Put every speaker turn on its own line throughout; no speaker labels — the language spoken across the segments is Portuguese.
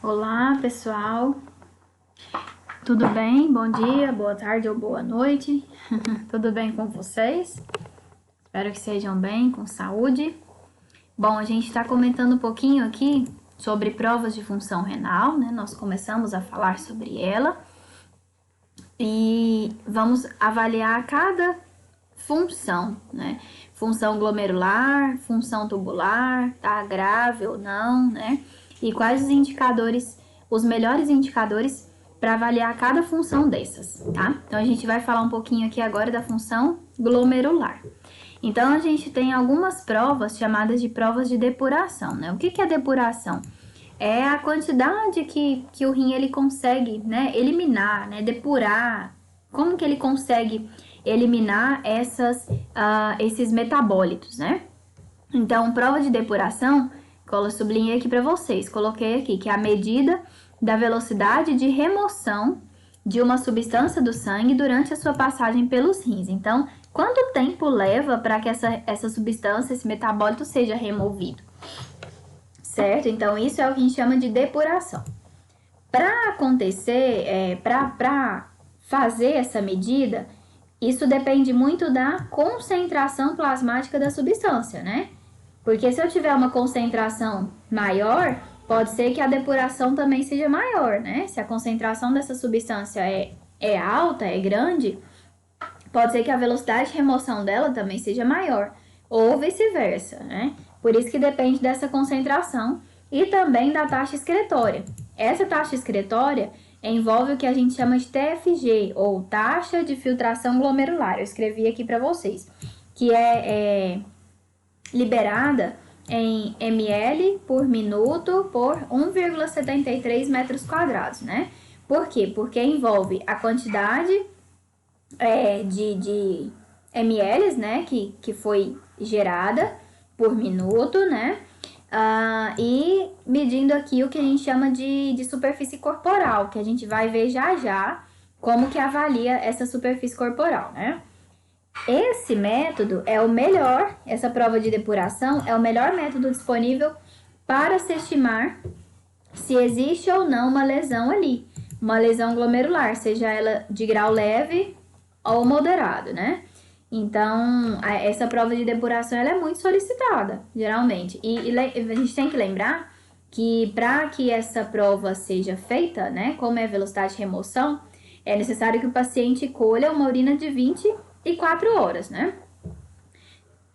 Olá, pessoal. Tudo bem? Bom dia, boa tarde ou boa noite. Tudo bem com vocês? Espero que sejam bem, com saúde. Bom, a gente está comentando um pouquinho aqui sobre provas de função renal, né? Nós começamos a falar sobre ela e vamos avaliar cada função, né? Função glomerular, função tubular, tá grave ou não, né? E quais os indicadores, os melhores indicadores para avaliar cada função dessas, tá? Então a gente vai falar um pouquinho aqui agora da função glomerular. Então a gente tem algumas provas chamadas de provas de depuração, né? O que é depuração? É a quantidade que o rim ele consegue, né, eliminar, né, depurar. Como que ele consegue eliminar esses metabólitos, né? Então, prova de depuração, eu sublinhei aqui para vocês, coloquei aqui que é a medida da velocidade de remoção de uma substância do sangue durante a sua passagem pelos rins. Então, quanto tempo leva para que essa substância, esse metabólito seja removido? Certo? Então, isso é o que a gente chama de depuração. Para acontecer, para fazer essa medida, isso depende muito da concentração plasmática da substância, né? Porque se eu tiver uma concentração maior, pode ser que a depuração também seja maior, né? Se a concentração dessa substância é alta, é grande, pode ser que a velocidade de remoção dela também seja maior, ou vice-versa, né? Por isso que depende dessa concentração e também da taxa excretória. Essa taxa excretória envolve o que a gente chama de TFG, ou taxa de filtração glomerular. Eu escrevi aqui para vocês, que é liberada em ml por minuto por 1,73 metros quadrados, né? Por quê? Porque envolve a quantidade de ml, né, que foi gerada por minuto, né? E medindo aqui o que a gente chama de superfície corporal, que a gente vai ver já como que avalia essa superfície corporal, né? Esse método é o melhor, essa prova de depuração é o melhor método disponível para se estimar se existe ou não uma lesão ali, uma lesão glomerular, seja ela de grau leve ou moderado, né? Então, essa prova de depuração ela é muito solicitada, geralmente. E a gente tem que lembrar que para que essa prova seja feita, né, como é a velocidade de remoção, é necessário que o paciente colha uma urina de 24 horas, né?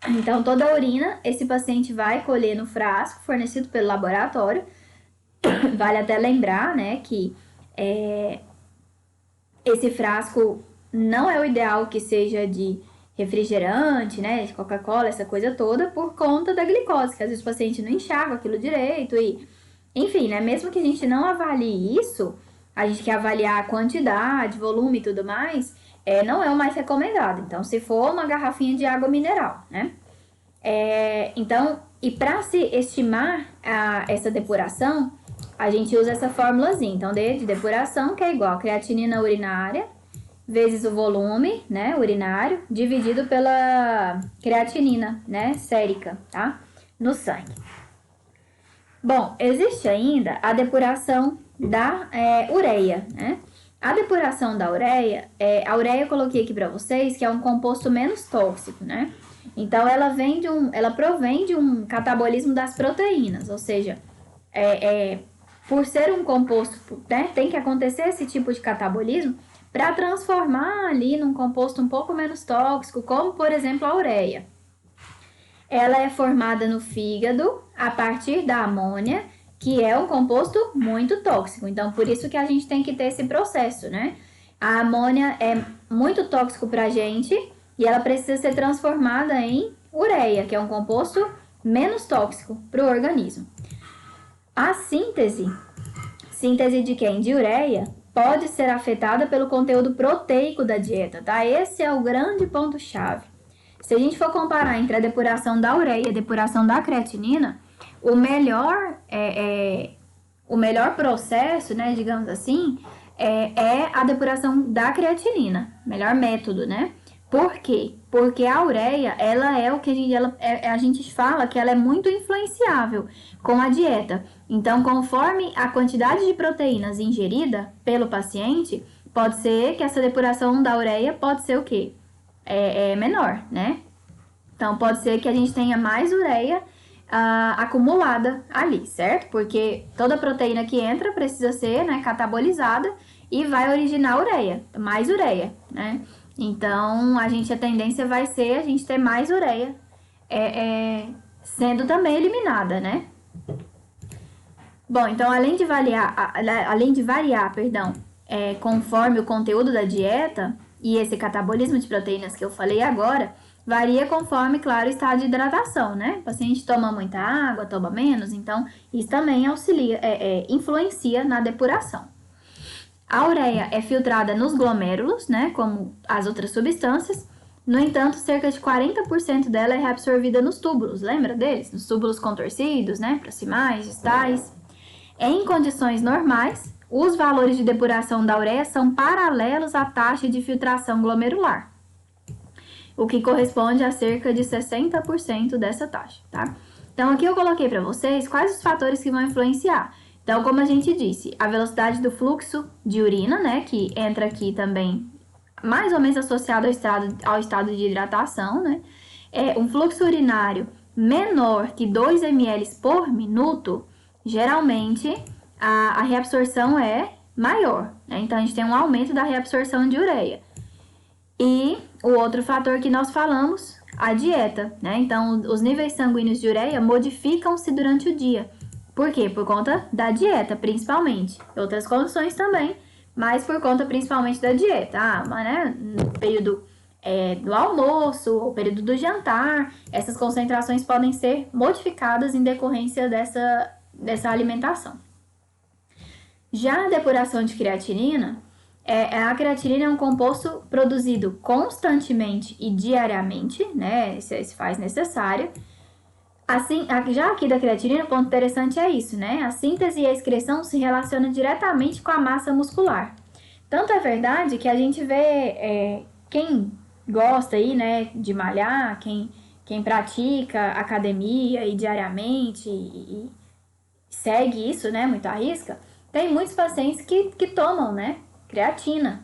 Então, toda a urina, esse paciente vai colher no frasco fornecido pelo laboratório. Vale até lembrar, né, que esse frasco não é o ideal que seja de refrigerante, né, de Coca-Cola, essa coisa toda, por conta da glicose, que às vezes o paciente não enxerga aquilo direito e, enfim, né, mesmo que a gente não avalie isso, a gente quer avaliar a quantidade, volume e tudo mais, não é o mais recomendado. Então, se for uma garrafinha de água mineral, né? Então, e para se estimar essa depuração, a gente usa essa formulazinha. Então, de depuração, que é igual a creatinina urinária vezes o volume, né, urinário, dividido pela creatinina, né, sérica, tá? No sangue. Bom, existe ainda a depuração da ureia, né? A depuração da ureia, a ureia eu coloquei aqui para vocês, que é um composto menos tóxico, né? Então, ela provém de um catabolismo das proteínas, ou seja, por ser um composto, né, tem que acontecer esse tipo de catabolismo para transformar ali num composto um pouco menos tóxico, como, por exemplo, a ureia. Ela é formada no fígado a partir da amônia, que é um composto muito tóxico. Então, por isso que a gente tem que ter esse processo, né? A amônia é muito tóxico para a gente e ela precisa ser transformada em ureia, que é um composto menos tóxico para o organismo. A síntese de quem? De ureia, pode ser afetada pelo conteúdo proteico da dieta, tá? Esse é o grande ponto-chave. Se a gente for comparar entre a depuração da ureia e a depuração da creatinina, o melhor processo, né, digamos assim, é a depuração da creatinina, melhor método, né? Por quê? Porque a ureia, ela é o que a gente fala que ela é muito influenciável com a dieta. Então, conforme a quantidade de proteínas ingerida pelo paciente, pode ser que essa depuração da ureia pode ser o quê? É menor, né? Então, pode ser que a gente tenha mais ureia acumulada ali, certo? Porque toda proteína que entra precisa ser, né, catabolizada e vai originar ureia, mais ureia, né? Então, a tendência vai ser a gente ter mais ureia sendo também eliminada, né? Bom, então, além de variar, conforme o conteúdo da dieta e esse catabolismo de proteínas que eu falei agora, varia conforme, claro, o estado de hidratação, né? O paciente toma muita água, toma menos, então isso também influencia na depuração. A ureia é filtrada nos glomérulos, né, como as outras substâncias. No entanto, cerca de 40% dela é reabsorvida nos túbulos, lembra deles? Nos túbulos contorcidos, né, proximais, distais. Em condições normais, os valores de depuração da ureia são paralelos à taxa de filtração glomerular, o que corresponde a cerca de 60% dessa taxa, tá? Então, aqui eu coloquei para vocês quais os fatores que vão influenciar. Então, como a gente disse, a velocidade do fluxo de urina, né, que entra aqui também mais ou menos associado ao estado de hidratação, né? Um fluxo urinário menor que 2 ml por minuto, geralmente a reabsorção é maior, né? Então, a gente tem um aumento da reabsorção de ureia. E o outro fator que nós falamos, a dieta, né? Então, os níveis sanguíneos de ureia modificam-se durante o dia. Por quê? Por conta da dieta, principalmente. Outras condições também, mas por conta principalmente da dieta. Né? No período do almoço, ou período do jantar, essas concentrações podem ser modificadas em decorrência dessa alimentação. Já a depuração de creatinina, a creatinina é um composto produzido constantemente e diariamente, né? Se faz necessário. Assim, já aqui da creatinina, o ponto interessante é isso, né? A síntese e a excreção se relacionam diretamente com a massa muscular. Tanto é verdade que a gente vê quem gosta aí, né, de malhar, quem pratica academia e diariamente e segue isso, né, muito à risca, tem muitos pacientes que tomam, né, creatina.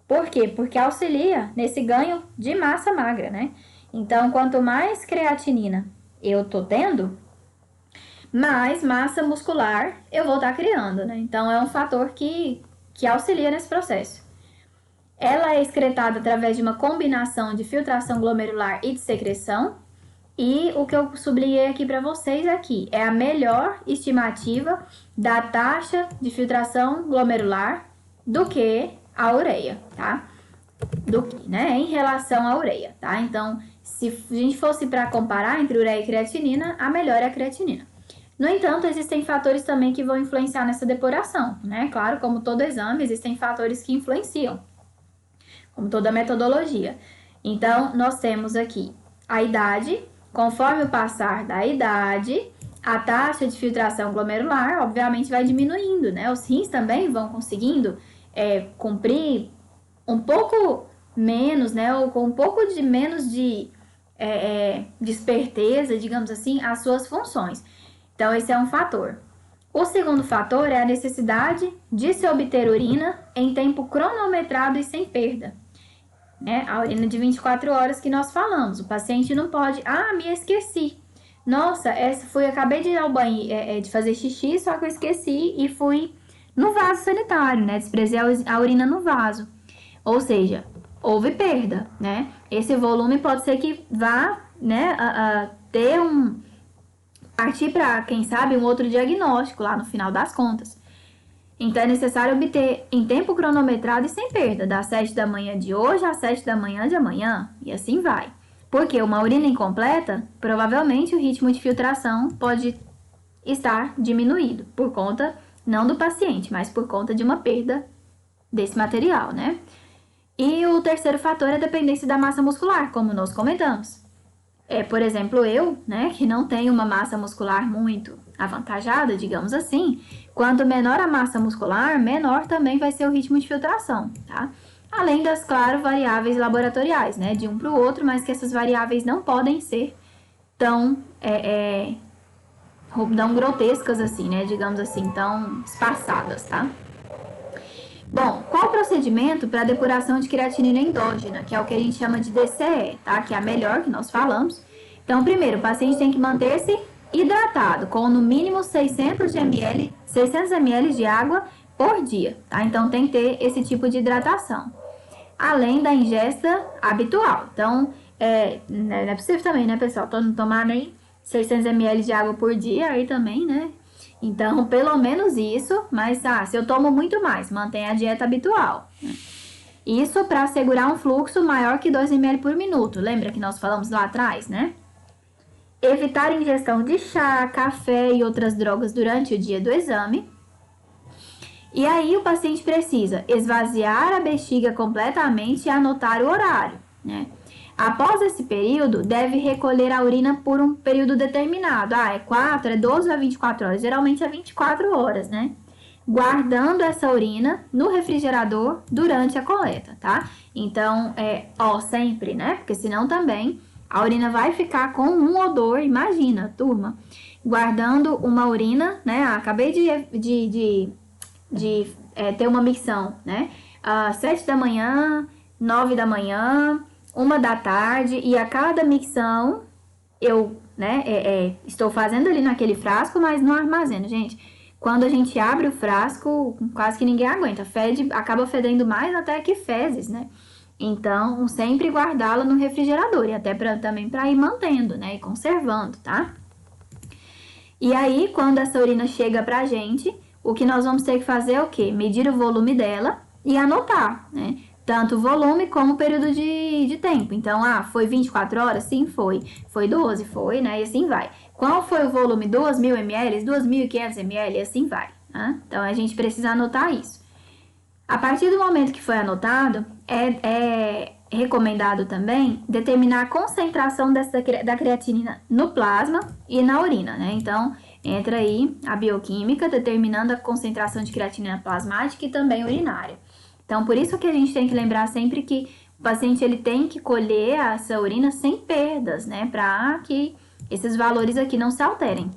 Por quê? Porque auxilia nesse ganho de massa magra, né? Então, quanto mais creatinina eu tô tendo, mais massa muscular eu vou estar criando, né? Então, é um fator que auxilia nesse processo. Ela é excretada através de uma combinação de filtração glomerular e de secreção. E o que eu sublinhei aqui para vocês aqui é a melhor estimativa da taxa de filtração glomerular do que a ureia, tá? Em relação à ureia, tá? Então, se a gente fosse para comparar entre ureia e creatinina, a melhor é a creatinina. No entanto, existem fatores também que vão influenciar nessa depuração, né? Claro, como todo exame, existem fatores que influenciam, como toda metodologia. Então, nós temos aqui a idade. Conforme o passar da idade, a taxa de filtração glomerular, obviamente, vai diminuindo, né? Os rins também vão conseguindo cumprir um pouco menos, né? Ou com um pouco de menos de esperteza, digamos assim, as suas funções. Então, esse é um fator. O segundo fator é a necessidade de se obter urina em tempo cronometrado e sem perda. Né? A urina de 24 horas que nós falamos. O paciente não pode... me esqueci. Nossa, acabei de ir ao banho, de fazer xixi, só que eu esqueci e fui no vaso sanitário, né? Desprezei a urina no vaso. Ou seja, houve perda, né? Esse volume pode ser que vá, né, partir para, quem sabe, um outro diagnóstico lá no final das contas. Então, é necessário obter em tempo cronometrado e sem perda, das 7 da manhã de hoje às 7 da manhã de amanhã, e assim vai. Porque uma urina incompleta, provavelmente o ritmo de filtração pode estar diminuído, por conta, não do paciente, mas por conta de uma perda desse material, né? E o terceiro fator é a dependência da massa muscular, como nós comentamos. Por exemplo, eu, né, que não tenho uma massa muscular muito avantajada, digamos assim, quanto menor a massa muscular, menor também vai ser o ritmo de filtração, tá? além das, claro, variáveis laboratoriais, né, de um para o outro, mas que essas variáveis não podem ser tão, tão grotescas assim, né, digamos assim, tão espaçadas, tá? Bom, qual o procedimento para depuração de creatinina endógena, que é o que a gente chama de DCE, tá? Que é a melhor que nós falamos. Então, primeiro, o paciente tem que manter-se hidratado, com no mínimo 600 ml de água por dia, tá? Então, tem que ter esse tipo de hidratação, além da ingesta habitual. Então, não é possível também, né, pessoal? Não tomar nem 600 ml de água por dia, aí também, né? Então, pelo menos isso, mas se eu tomo muito mais, mantenha a dieta habitual. Isso para assegurar um fluxo maior que 2 ml por minuto. Lembra que nós falamos lá atrás, né? Evitar a ingestão de chá, café e outras drogas durante o dia do exame. E aí o paciente precisa esvaziar a bexiga completamente e anotar o horário, né? Após esse período, deve recolher a urina por um período determinado. É 4, é 12 a 24 horas. Geralmente é 24 horas, né? Guardando essa urina no refrigerador durante a coleta, tá? Então, sempre, né? Porque senão também a urina vai ficar com um odor, imagina, turma. Guardando uma urina, né? Acabei de ter uma micção, né? 7 da manhã, 9 da manhã, 1 da tarde, e a cada micção eu, estou fazendo ali naquele frasco, mas não armazeno, gente. Quando a gente abre o frasco, quase que ninguém aguenta. Acaba fedendo mais até que fezes, né? Então, sempre guardá-la no refrigerador, e até também para ir mantendo, né? E conservando, tá? E aí, quando essa urina chega pra gente, o que nós vamos ter que fazer é o quê? Medir o volume dela e anotar, né? Tanto o volume como o período de tempo. Então, foi 24 horas? Sim, foi. Foi 12? Foi, né? E assim vai. Qual foi o volume? 2.000 ml? 2.500 ml? E assim vai. Né? Então, a gente precisa anotar isso. A partir do momento que foi anotado, é recomendado também determinar a concentração da creatinina no plasma e na urina, né? Então, entra aí a bioquímica determinando a concentração de creatinina plasmática e também urinária. Então, por isso que a gente tem que lembrar sempre que o paciente ele tem que colher essa urina sem perdas, né? Para que esses valores aqui não se alterem.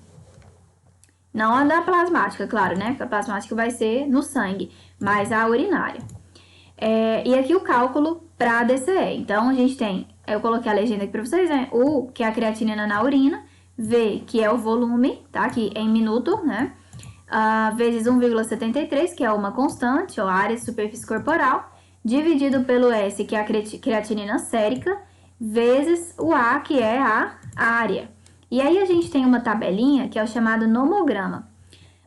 Não a da plasmática, claro, né? Porque a plasmática vai ser no sangue, mas a urinária. E aqui o cálculo para a DCE. Então, a gente tem, eu coloquei a legenda aqui para vocês, né? U, que é a creatinina na urina, V, que é o volume, tá? Aqui em minuto, né? Vezes 1,73, que é uma constante, ou área de superfície corporal, dividido pelo S, que é a creatinina sérica, vezes o A, que é a área. E aí a gente tem uma tabelinha que é o chamado nomograma.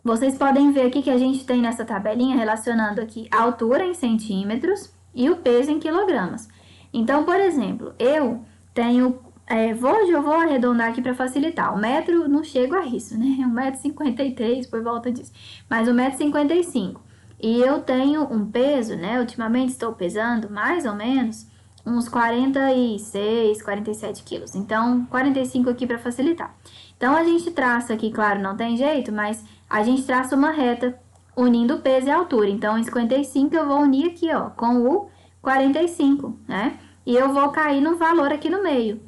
Vocês podem ver aqui que a gente tem nessa tabelinha relacionando aqui a altura em centímetros e o peso em quilogramas. Então, por exemplo, eu tenho... hoje eu vou arredondar aqui para facilitar. O metro não chego a isso, né? 1,53 m por volta disso. Mas 1,55 m. E eu tenho um peso, né? Ultimamente estou pesando mais ou menos uns 46, 47 quilos. Então, 45 aqui para facilitar. Então, a gente traça aqui, claro, não tem jeito, mas a gente traça uma reta unindo o peso e a altura. Então, em 55 eu vou unir aqui, ó, com o 45, né? E eu vou cair no valor aqui no meio.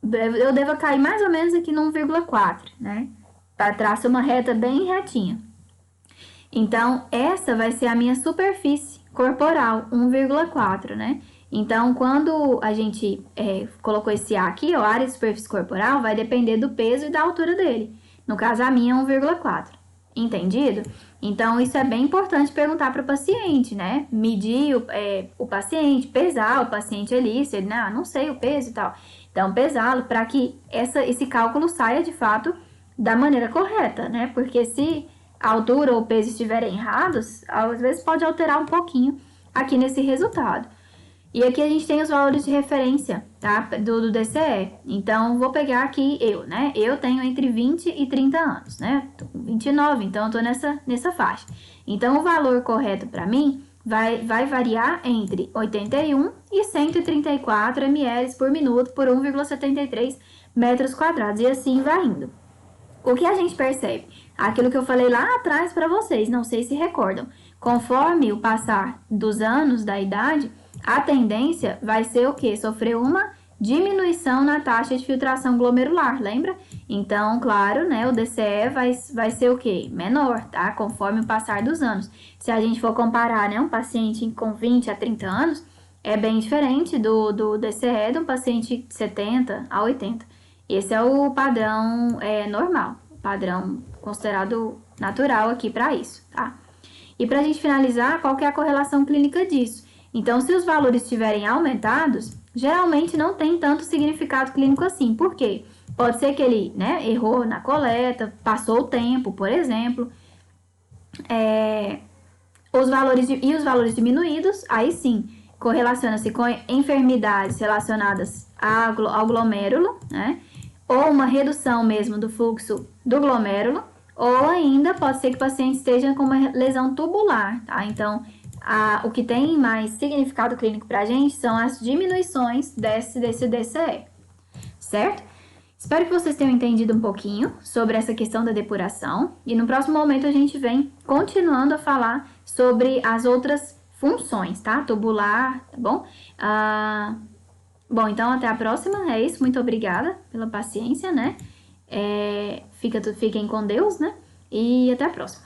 Eu devo cair mais ou menos aqui no 1,4, né? Para traçar uma reta bem retinha. Então, essa vai ser a minha superfície corporal, 1,4, né? Então, quando a gente colocou esse A aqui, a área de superfície corporal vai depender do peso e da altura dele. No caso, a minha é 1,4. Entendido? Então, isso é bem importante perguntar para o paciente, né? Medir o paciente, pesar o paciente ali, se ele, não sei o peso e tal. Então, pesá-lo para que esse cálculo saia, de fato, da maneira correta, né? Porque se a altura ou o peso estiverem errados, às vezes pode alterar um pouquinho aqui nesse resultado. E aqui a gente tem os valores de referência, tá? Do DCE. Então, vou pegar aqui né? Eu tenho entre 20 e 30 anos, né? Tô com 29, então eu tô nessa faixa. Então, o valor correto para mim vai variar entre 81 e 134 ml por minuto por 1,73 metros quadrados. E assim vai indo. O que a gente percebe? Aquilo que eu falei lá atrás para vocês, não sei se recordam. Conforme o passar dos anos da idade, a tendência vai ser o quê? Sofrer uma diminuição na taxa de filtração glomerular, lembra? Então, claro, né, o DCE vai ser o quê? Menor, tá? Conforme o passar dos anos. Se a gente for comparar, né, um paciente com 20 a 30 anos, é bem diferente do DCE de um paciente de 70 a 80. Esse é o padrão normal, padrão considerado natural aqui para isso, tá? E para a gente finalizar, qual que é a correlação clínica disso? Então, se os valores estiverem aumentados, geralmente não tem tanto significado clínico assim. Por quê? Pode ser que ele, né, errou na coleta, passou o tempo, por exemplo. Os valores diminuídos, aí sim, correlaciona-se com enfermidades relacionadas ao glomérulo, né? Ou uma redução mesmo do fluxo do glomérulo, ou ainda pode ser que o paciente esteja com uma lesão tubular, tá? Então, o que tem mais significado clínico para a gente são as diminuições desse DCE, certo? Espero que vocês tenham entendido um pouquinho sobre essa questão da depuração e no próximo momento a gente vem continuando a falar sobre as outras funções, tá? Tubular, tá bom? Bom, então até a próxima, é isso. Muito obrigada pela paciência, né? Fiquem com Deus, né? E até a próxima.